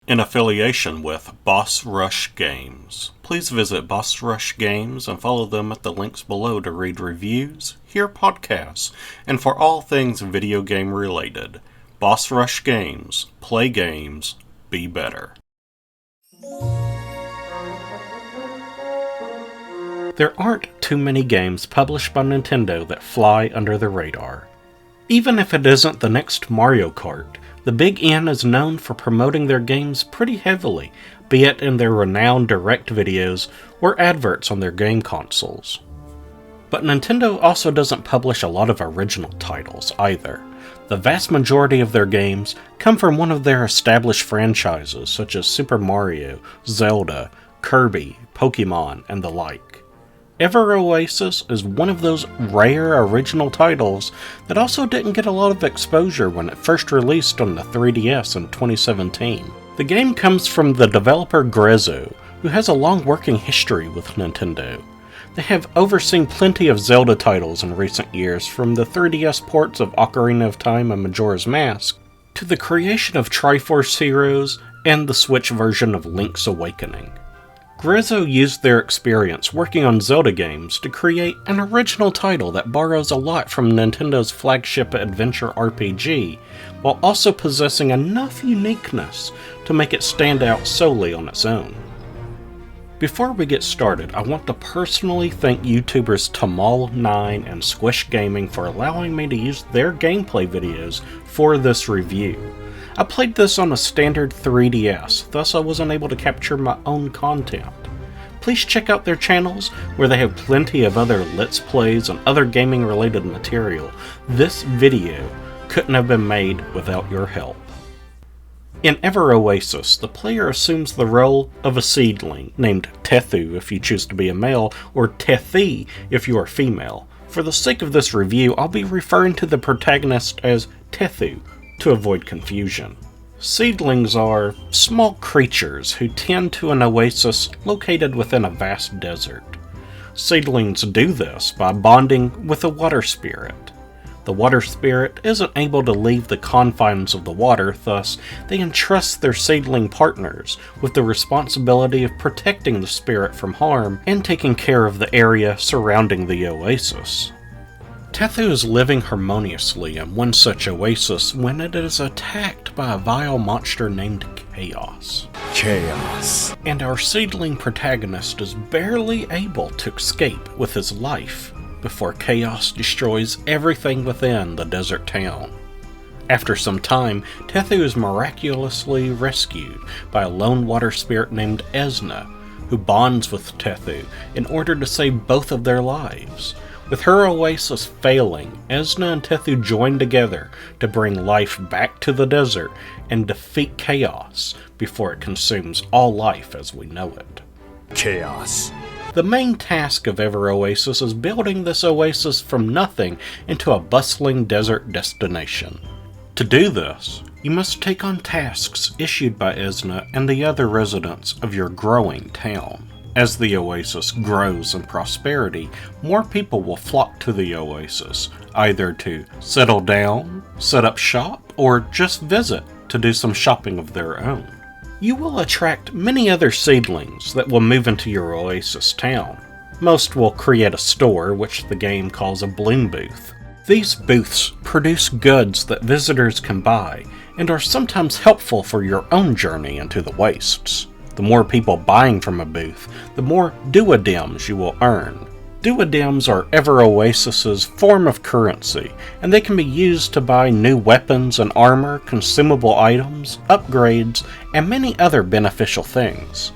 in affiliation with Boss Rush Games. Please visit Boss Rush Games and follow them at the links below to read reviews, hear podcasts, and for all things video game related. Boss Rush Games. Play games. Be better. There aren't too many games published by Nintendo that fly under the radar. Even if it isn't the next Mario Kart, the Big N is known for promoting their games pretty heavily, be it in their renowned direct videos or adverts on their game consoles. But Nintendo also doesn't publish a lot of original titles either. The vast majority of their games come from one of their established franchises such as Super Mario, Zelda, Kirby, Pokemon, and the like. Ever Oasis is one of those rare original titles that also didn't get a lot of exposure when it first released on the 3DS in 2017. The game comes from the developer Grezzo, who has a long working history with Nintendo. They have overseen plenty of Zelda titles in recent years, from the 3DS ports of Ocarina of Time and Majora's Mask, to the creation of Triforce Heroes and the Switch version of Link's Awakening. Grezzo used their experience working on Zelda games to create an original title that borrows a lot from Nintendo's flagship adventure RPG, while also possessing enough uniqueness to make it stand out solely on its own. Before we get started, I want to personally thank YouTubers Tomal9 and Squish Gaming for allowing me to use their gameplay videos for this review. I played this on a standard 3DS, thus I wasn't able to capture my own content. Please check out their channels, where they have plenty of other Let's Plays and other gaming related material. This video couldn't have been made without your help. In Ever Oasis, the player assumes the role of a seedling, named Tethu if you choose to be a male, or Tethi if you are female. For the sake of this review, I'll be referring to the protagonist as Tethu, to avoid confusion. Seedlings are small creatures who tend to an oasis located within a vast desert. Seedlings do this by bonding with a water spirit. The water spirit isn't able to leave the confines of the water, thus they entrust their seedling partners with the responsibility of protecting the spirit from harm and taking care of the area surrounding the oasis. Tethu is living harmoniously in one such oasis when it is attacked by a vile monster named Chaos. And our seedling protagonist is barely able to escape with his life before Chaos destroys everything within the desert town. After some time, Tethu is miraculously rescued by a lone water spirit named Esna, who bonds with Tethu in order to save both of their lives. With her oasis failing, Esna and Tethu join together to bring life back to the desert and defeat Chaos before it consumes all life as we know it. Chaos. The main task of Ever Oasis is building this oasis from nothing into a bustling desert destination. To do this, you must take on tasks issued by Esna and the other residents of your growing town. As the oasis grows in prosperity, more people will flock to the oasis, either to settle down, set up shop, or just visit to do some shopping of their own. You will attract many other seedlings that will move into your oasis town. Most will create a store, which the game calls a bloom booth. These booths produce goods that visitors can buy, and are sometimes helpful for your own journey into the wastes. The more people buying from a booth, the more duodems you will earn. Duodems are Ever Oasis's form of currency, and they can be used to buy new weapons and armor, consumable items, upgrades, and many other beneficial things.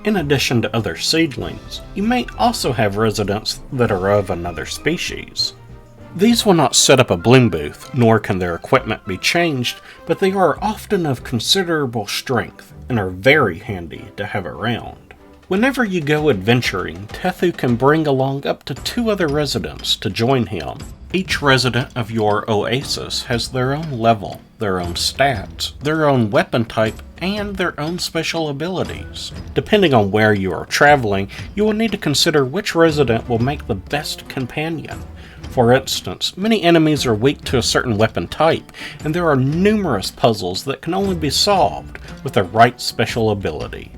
In addition to other seedlings, you may also have residents that are of another species. These will not set up a bloom booth, nor can their equipment be changed, but they are often of considerable strength and are very handy to have around. Whenever you go adventuring, Tethu can bring along up to 2 other residents to join him. Each resident of your oasis has their own level, their own stats, their own weapon type, and their own special abilities. Depending on where you are traveling, you will need to consider which resident will make the best companion. For instance, many enemies are weak to a certain weapon type, and there are numerous puzzles that can only be solved with the right special ability.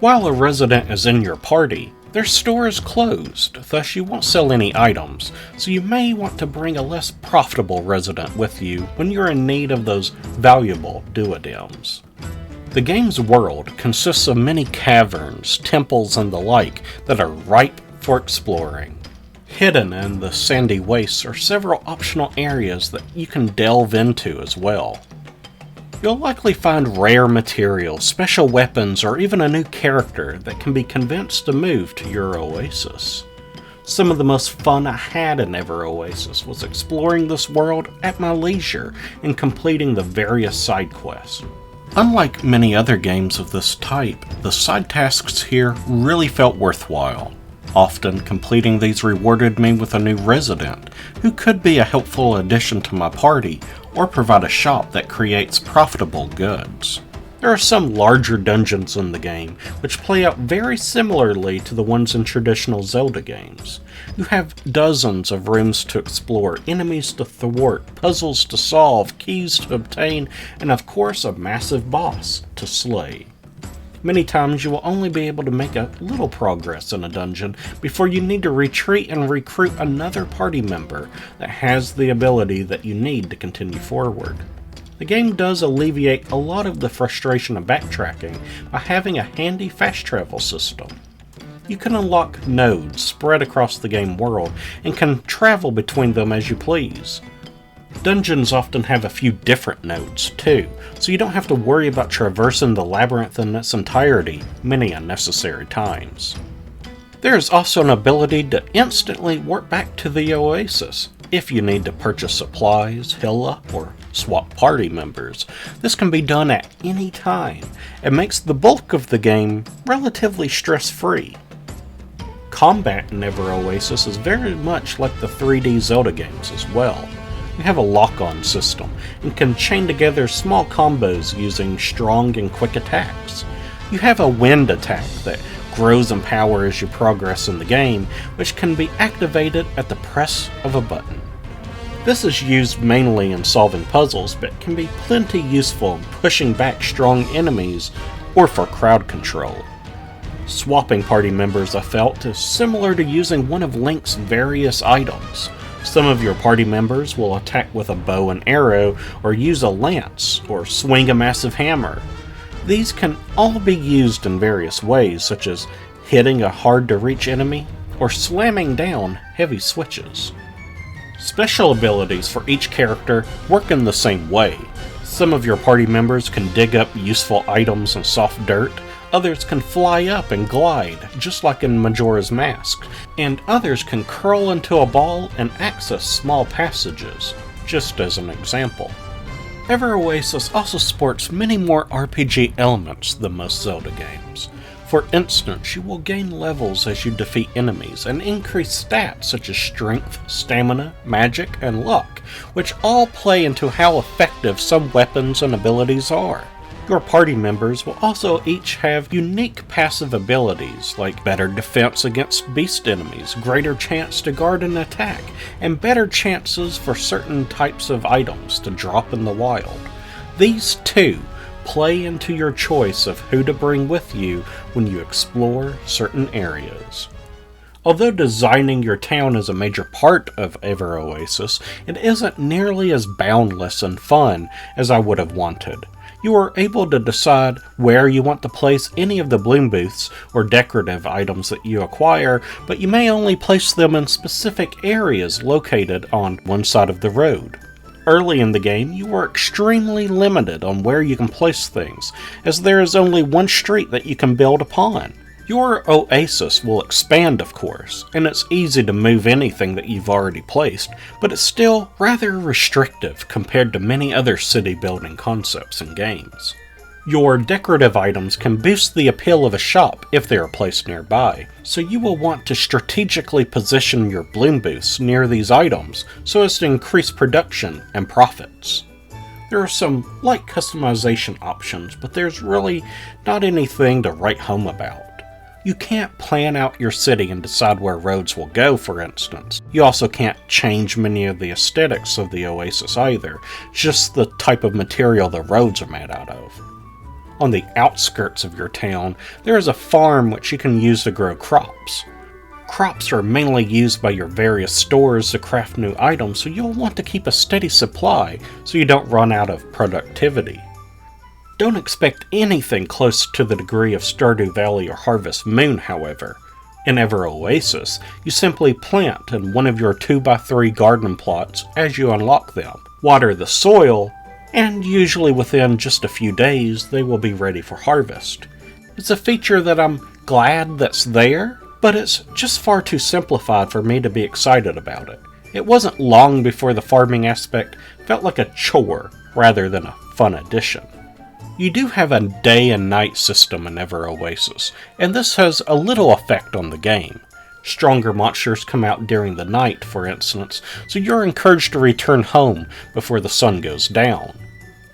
While a resident is in your party, their store is closed, thus you won't sell any items, so you may want to bring a less profitable resident with you when you're in need of those valuable duodems. The game's world consists of many caverns, temples, and the like that are ripe for exploring. Hidden in the sandy wastes are several optional areas that you can delve into as well. You'll likely find rare materials, special weapons, or even a new character that can be convinced to move to your Oasis. Some of the most fun I had in Ever Oasis was exploring this world at my leisure and completing the various side quests. Unlike many other games of this type, the side tasks here really felt worthwhile. Often, completing these rewarded me with a new resident, who could be a helpful addition to my party, or provide a shop that creates profitable goods. There are some larger dungeons in the game, which play out very similarly to the ones in traditional Zelda games. You have dozens of rooms to explore, enemies to thwart, puzzles to solve, keys to obtain, and of course a massive boss to slay. Many times you will only be able to make a little progress in a dungeon before you need to retreat and recruit another party member that has the ability that you need to continue forward. The game does alleviate a lot of the frustration of backtracking by having a handy fast travel system. You can unlock nodes spread across the game world and can travel between them as you please. Dungeons often have a few different nodes too, so you don't have to worry about traversing the labyrinth in its entirety many unnecessary times. There is also an ability to instantly warp back to the Oasis if you need to purchase supplies, heal up, or swap party members. This can be done at any time and makes the bulk of the game relatively stress-free. Combat in Ever Oasis is very much like the 3D Zelda games as well. You have a lock-on system and can chain together small combos using strong and quick attacks. You have a wind attack that grows in power as you progress in the game, which can be activated at the press of a button. This is used mainly in solving puzzles, but can be plenty useful in pushing back strong enemies or for crowd control. Swapping party members, I felt, is similar to using one of Link's various items. Some of your party members will attack with a bow and arrow, or use a lance, or swing a massive hammer. These can all be used in various ways, such as hitting a hard-to-reach enemy, or slamming down heavy switches. Special abilities for each character work in the same way. Some of your party members can dig up useful items in soft dirt, others can fly up and glide, just like in Majora's Mask, and others can curl into a ball and access small passages, just as an example. Ever Oasis also sports many more RPG elements than most Zelda games. For instance, you will gain levels as you defeat enemies, and increase stats such as strength, stamina, magic, and luck, which all play into how effective some weapons and abilities are. Your party members will also each have unique passive abilities, like better defense against beast enemies, greater chance to guard an attack, and better chances for certain types of items to drop in the wild. These too play into your choice of who to bring with you when you explore certain areas. Although designing your town is a major part of Ever Oasis, it isn't nearly as boundless and fun as I would have wanted. You are able to decide where you want to place any of the bloom booths or decorative items that you acquire, but you may only place them in specific areas located on one side of the road. Early in the game, you are extremely limited on where you can place things, as there is only one street that you can build upon. Your Oasis will expand, of course, and it's easy to move anything that you've already placed, but it's still rather restrictive compared to many other city building concepts and games. Your decorative items can boost the appeal of a shop if they are placed nearby, so you will want to strategically position your bloom booths near these items so as to increase production and profits. There are some light customization options, but there's really not anything to write home about. You can't plan out your city and decide where roads will go, for instance. You also can't change many of the aesthetics of the Oasis either, just the type of material the roads are made out of. On the outskirts of your town, there is a farm which you can use to grow crops. Crops are mainly used by your various stores to craft new items, so you'll want to keep a steady supply so you don't run out of productivity. Don't expect anything close to the degree of Stardew Valley or Harvest Moon, however. In Ever Oasis, you simply plant in one of your 2x3 garden plots as you unlock them, water the soil, and usually within just a few days they will be ready for harvest. It's a feature that I'm glad that's there, but it's just far too simplified for me to be excited about it. It wasn't long before the farming aspect felt like a chore rather than a fun addition. You do have a day and night system in Ever Oasis, and this has a little effect on the game. Stronger monsters come out during the night, for instance, so you're encouraged to return home before the sun goes down.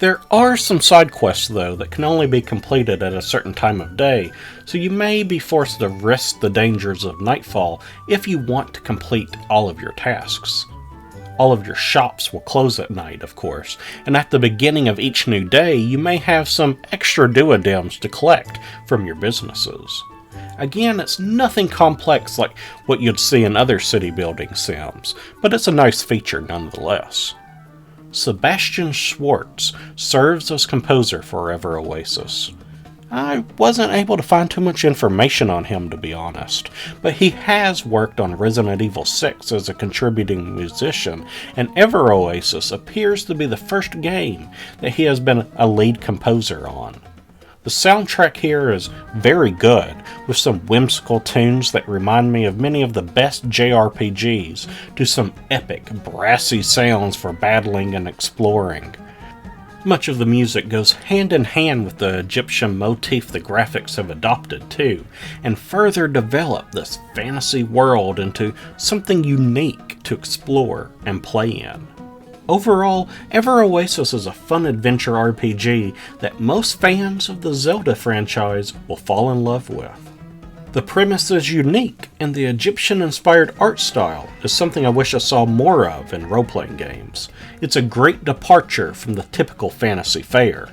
There are some side quests, though, that can only be completed at a certain time of day, so you may be forced to risk the dangers of nightfall if you want to complete all of your tasks. All of your shops will close at night, of course, and at the beginning of each new day, you may have some extra duodems to collect from your businesses. Again, it's nothing complex like what you'd see in other city building sims, but it's a nice feature nonetheless. Sebastian Schwartz serves as composer for Ever Oasis. I wasn't able to find too much information on him, to be honest, but he has worked on Resident Evil 6 as a contributing musician, and Ever Oasis appears to be the first game that he has been a lead composer on. The soundtrack here is very good, with some whimsical tunes that remind me of many of the best JRPGs, to some epic, brassy sounds for battling and exploring. Much of the music goes hand in hand with the Egyptian motif the graphics have adopted too, and further develop this fantasy world into something unique to explore and play in. Overall, Ever Oasis is a fun adventure RPG that most fans of the Zelda franchise will fall in love with. The premise is unique, and the Egyptian-inspired art style is something I wish I saw more of in role-playing games. It's a great departure from the typical fantasy fare.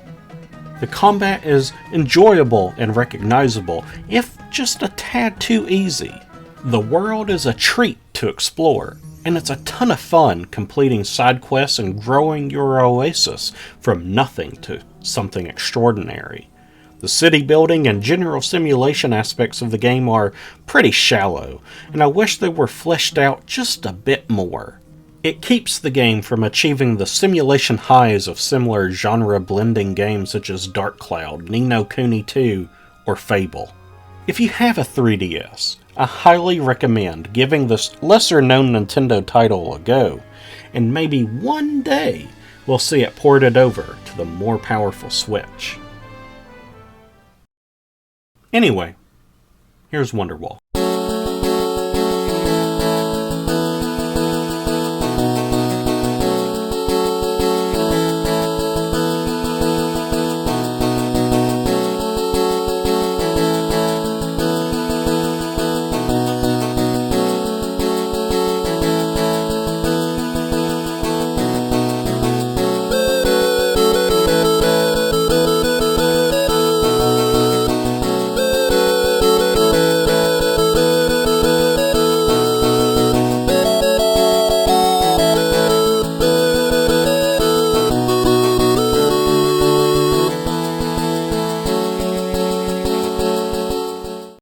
The combat is enjoyable and recognizable, if just a tad too easy. The world is a treat to explore, and it's a ton of fun completing side quests and growing your oasis from nothing to something extraordinary. The city building and general simulation aspects of the game are pretty shallow, and I wish they were fleshed out just a bit more. It keeps the game from achieving the simulation highs of similar genre-blending games such as Dark Cloud, Ni no Kuni 2, or Fable. If you have a 3DS, I highly recommend giving this lesser-known Nintendo title a go, and maybe one day we'll see it ported over to the more powerful Switch. Anyway, here's Wonderwall.